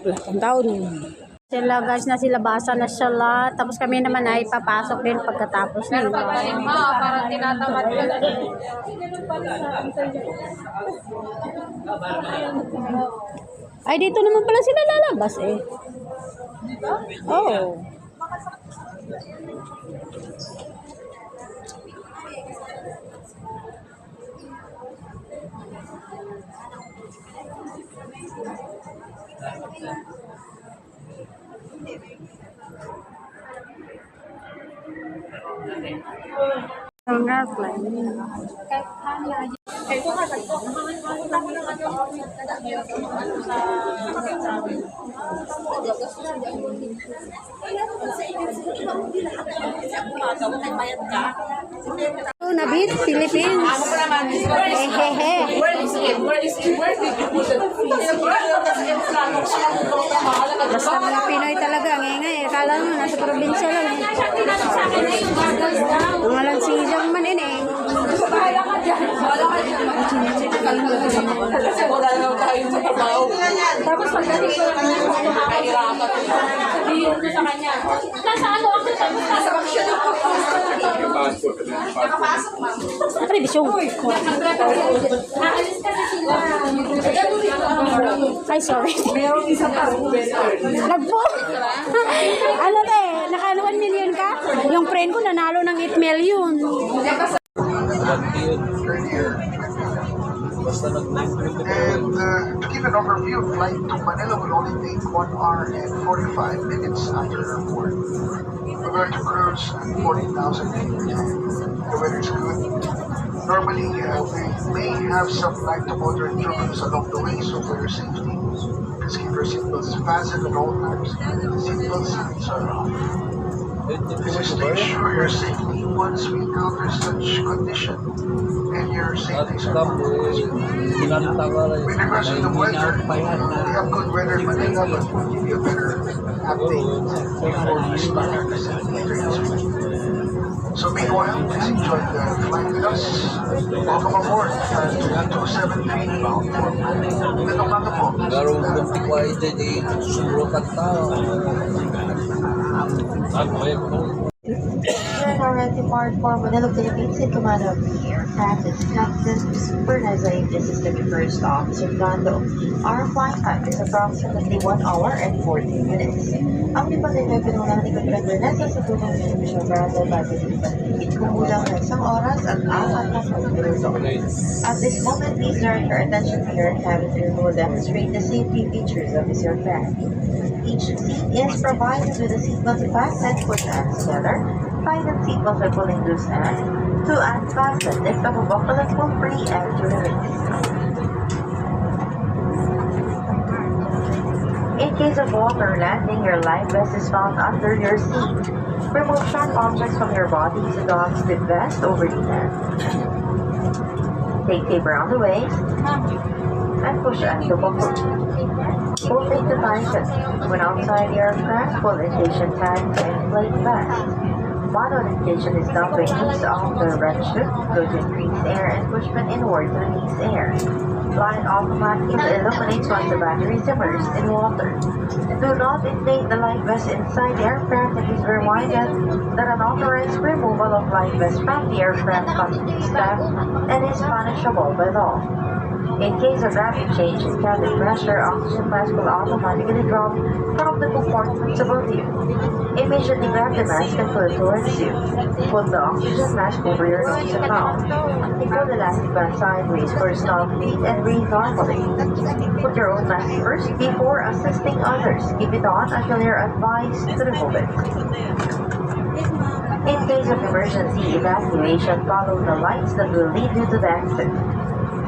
Wala pang tao nun. Sila guys, na silabasa na sila. Tapos kami naman ay papasok din pagkatapos nila. Parang tinatamad ka. Ay, dito naman pala sila lalabas eh. Oh. Enggak, Nabit, Philippines. Hehehe. Basta mga Pinoy talaga, ngay-ngay. Akala mo, nasa probinsya lang eh. Ang alansisang man eh. Bahala ka dyan. Kasi wala naman tayo sa trabaho. Tapos pagdating ko lang nakahirapan. Sabihin ko sa kanya. Nasa ano ako? Nasa action ako. Nakapasok ma. Prebisyong. Naalis kasi sila. Ay, sorry. Meron isang parang Nagpo. Ano te? Naka 1 million ka? Yung friend ko nanalo ng 8 million. And to give an overview, flight to Manila will only take 1 hour and 45 minutes after airport. We're going to cruise at 40,000 feet. The weather's good. Normally, we may have some light to moderate turbulence along the way, so for your safety, please keep your seatbelts fastened at all times. Seatbelt signs are off. This is to ensure your safety once we encounter such condition and your safety is important. With regards to the weather, we have good weather in Manila, but we'll give you a better update before we start our descent later this week. So meanwhile, please enjoy the flight with us. Welcome aboard to 273 bound for Manila. Garong bunti ko ay jadi sumurukan tao. During our depart for Manila, Philippines, in command of the aircraft is Captain Bernazay. This is the first officer Gando. Our flight time is approximately 1 hour and 14 minutes. Ang lipatin ay pinunang ni Captain Bernazay sa tunang Mission Brazil bago ipagpigit kumulang ng 1 oras at 4 minuto. At this moment, please direct your attention to your cabin crew who will demonstrate the safety features of this aircraft. Each seat is provided with a seatbelt fastened, push and together. Pilot seatbelts are pulling loose and to unfasten if the buckle pull free and to release. In case of water landing, your life vest is found under your seat. Remove sharp objects from your body to dog the vest over the head. Take tape around the waist and push and to buckle. Pull tape to tighten. When outside the aircraft, pull inflation tag to inflate vest. Manual inflation is done by use of the wrench hook, go to increase air and pushment inward to release air. Line automatic illuminates once the battery is immersed in water. Do not inflate the life vest inside the aircraft, and please be reminded that an authorized removal of life vest from the aircraft constitutes theft and is punishable by law. In case of rapid change in cabin pressure, oxygen mask will automatically drop from the compartments above you. Immediately grab the mask and pull it towards you. Put the oxygen mask over your nose and mouth. Pull the elastic band sideways for a stop beat and breathe normally. Put your own mask first before assisting others. Keep it on until you're advised to remove it. In case of emergency evacuation, follow the lights that will lead you to the exit.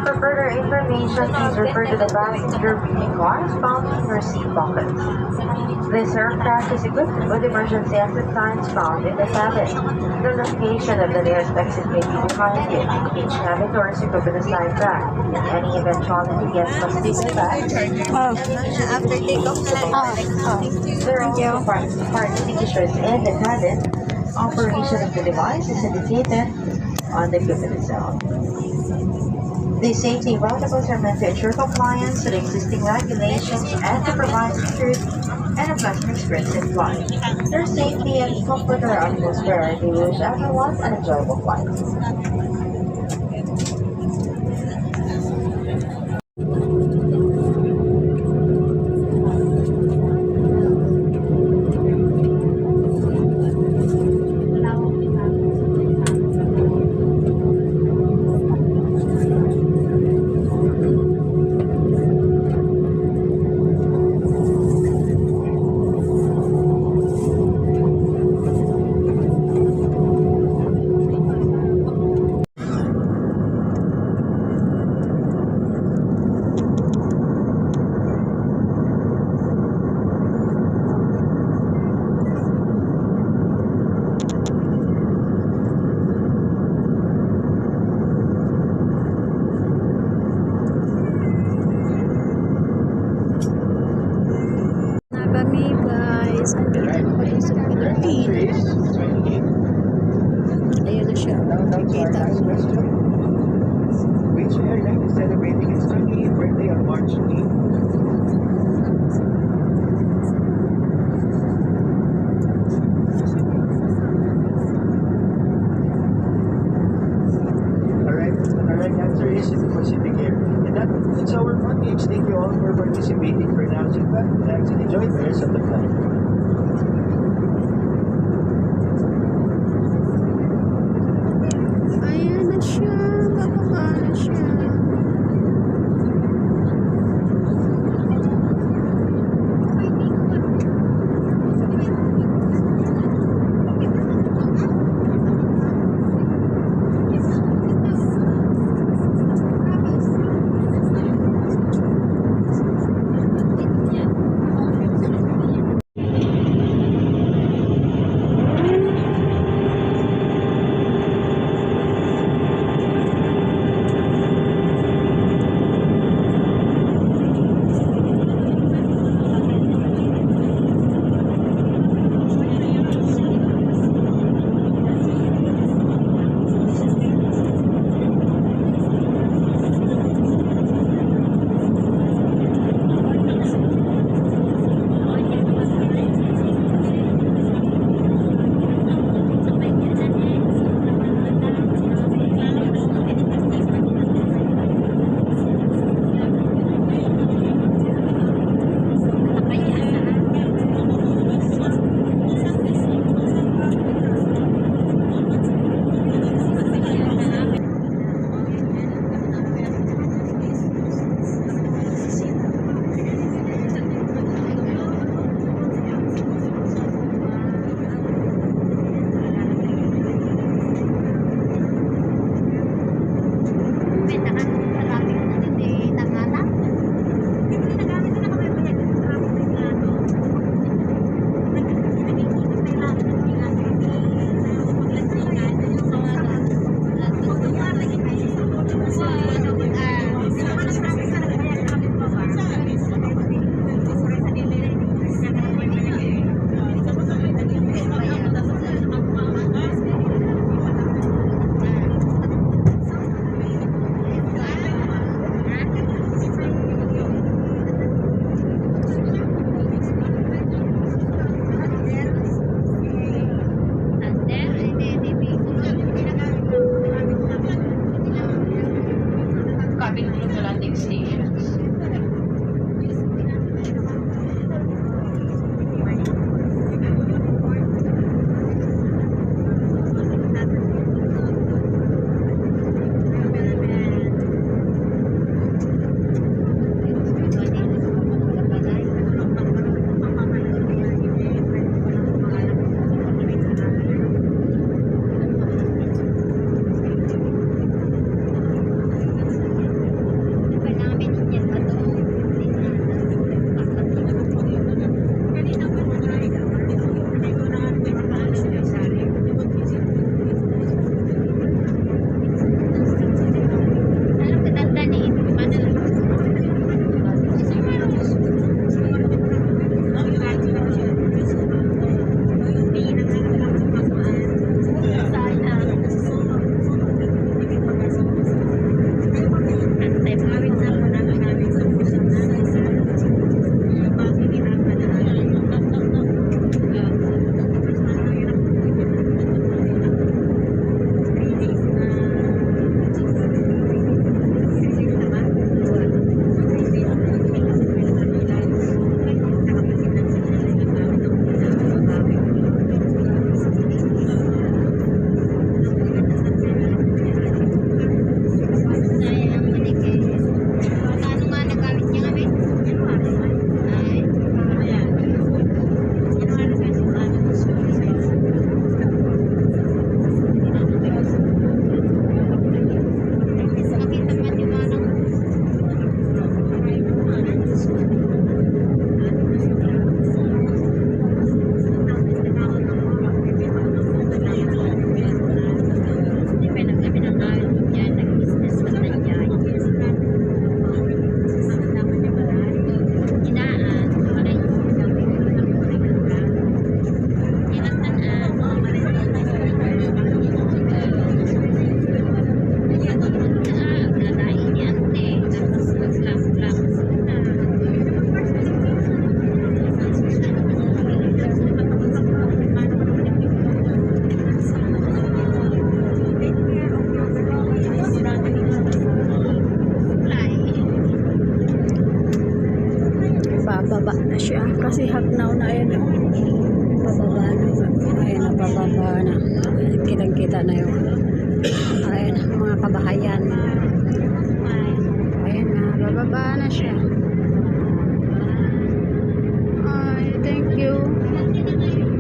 For further information, please refer to the passenger briefing cards found in your seat pockets. This aircraft is equipped with emergency exit signs found in the cabin. The location of the nearest exit may be behind you. Each cabin door is equipped with a slide bag. In any eventuality, guests must leave the bag. After takeoff na lang. There are also part features in the cabin. Operation of the device is indicated on the equipment itself. These safety protocols are meant to ensure compliance with existing regulations and to provide security and a pleasant experience in flight. Their safety and comfort are our utmost priority. We wish everyone an enjoyable flight. Na kami guys, andito na kami sa Pilipinas. Ayun na siya, nakikita ko. Which airline is celebrating its 28th birthday on March 8th? Alright, the correct answer is Pacific Air. And that concludes our package. Thank you all for participating for now. Sit back, relax, and enjoy the rest of the flight. Ayan na siya, bababa na siya. Pababa na siya. Kasi hagnaw na yun. Pababa na. Ayan na, pababa na. Kitang-kita na yun. Ayan, mga kabahayan. Ayan na, bababa na siya. Ay, thank you.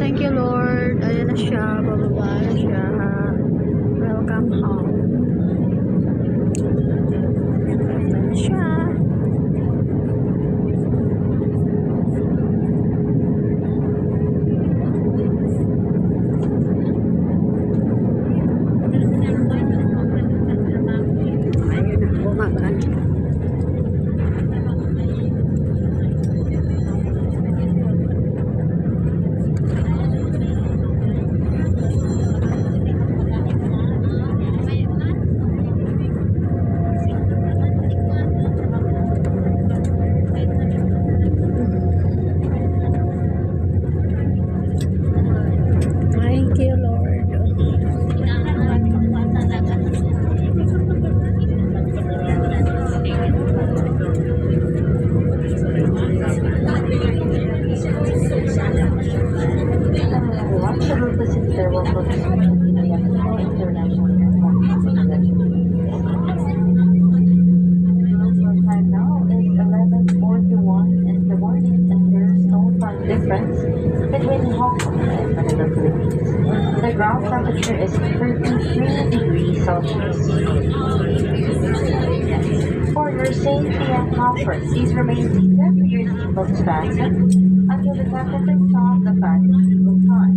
Thank you, Lord. Ayan na siya, bababa na siya. Welcome home. Ito na siya. Ayun na, bumaba na. Thank you, Lord. Everyone should represent their local community at the International Airport. Your time now is 11:41 in the morning, and there is no time difference between Hong Kong and Manila, Philippines. The ground temperature is 33 degrees Celsius. For your safety and comfort, please remain seated with your seatbelts fastened until the temperature of the fan is equal time.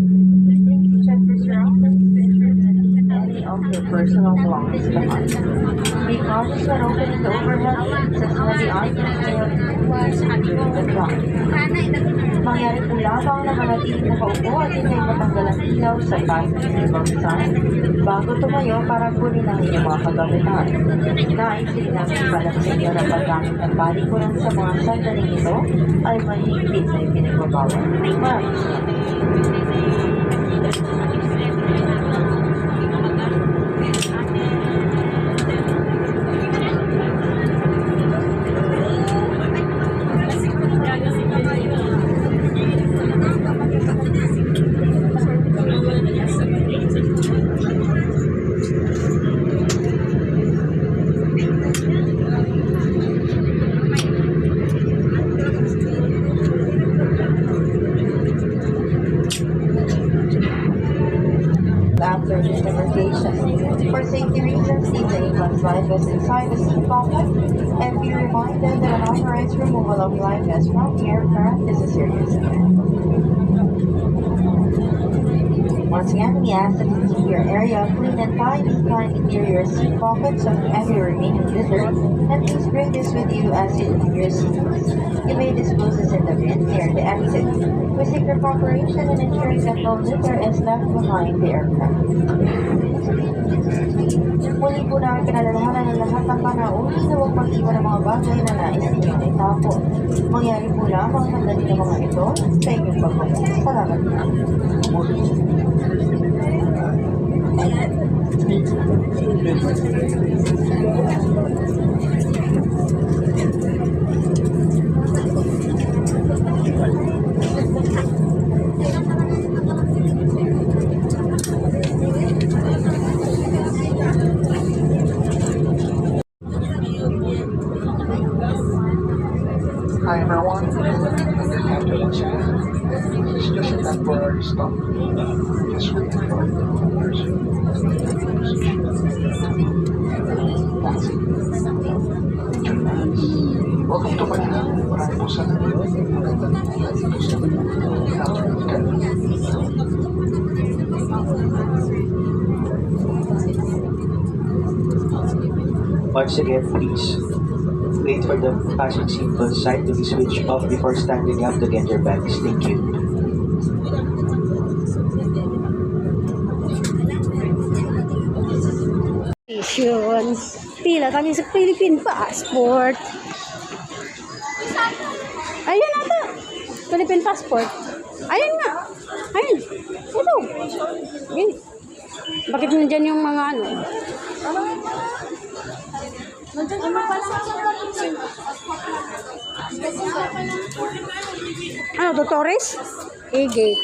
Please check your surroundings to ensure that any of your personal belongings behind. Be cautious when opening the overhead bins as heavy items may have been during the flight. Mangyari po lamang na manatiling nakaupo at hindi matanggal ang ilaw sa passenger seatbelt sign bago tumayo para kunin ang inyong mga kagamitan. Nais din namin ipalam sa inyo na paggamit ng balikuran sa mga sandaling ito ay mahigpit na ipinagbabawal. Maraming salamat. After disembarkation. For safety reasons, leave the A-class life vest inside the seat pocket and be reminded that unauthorized removal of life vests from the aircraft is a serious offense. Once again, we ask that you keep your area clean and tidy. Kindly clear your seat pockets of any remaining litter, and please bring this with you as you leave your seats. You may dispose this in the bin near the exit. We seek your cooperation in ensuring that no litter is left behind the aircraft. Muli po namin pinalalahanan ng lahat ng panauhin na huwag mag-iwan ng mga bagay na nais ninyong itapon. Mangyari po lamang ng dali ng mga ito sa inyong pagkakas. Salamat na. Hi everyone. After once again, this is just a temporary stop. Just waiting for the others. That's it. Welcome to Manila. Marami po sa Once again, please wait for the fasten seatbelt sign to be switched off before standing up to get your bags. Thank you. Yun. Pila kami sa Philippine passport. Ayun na to. Philippine passport. Ayun nga. Ayun. Ito. Ayun. Bakit nandyan yung mga ano? Nandiyan yung mga passport. Ano to, Torres? E-gate.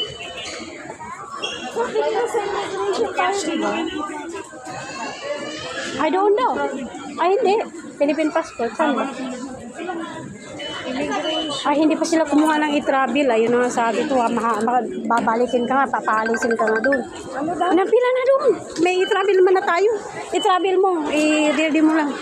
I don't know. Ay, hindi. Philippine passport. Saan ba? Ay, hindi pa sila kumuha ng e-travel. Ayun na nga sabi ko, babalikin ka nga, papaalisin ka nga doon. Pila na doon. May e-travel naman na tayo. E-travel mo, i-ready mo lang.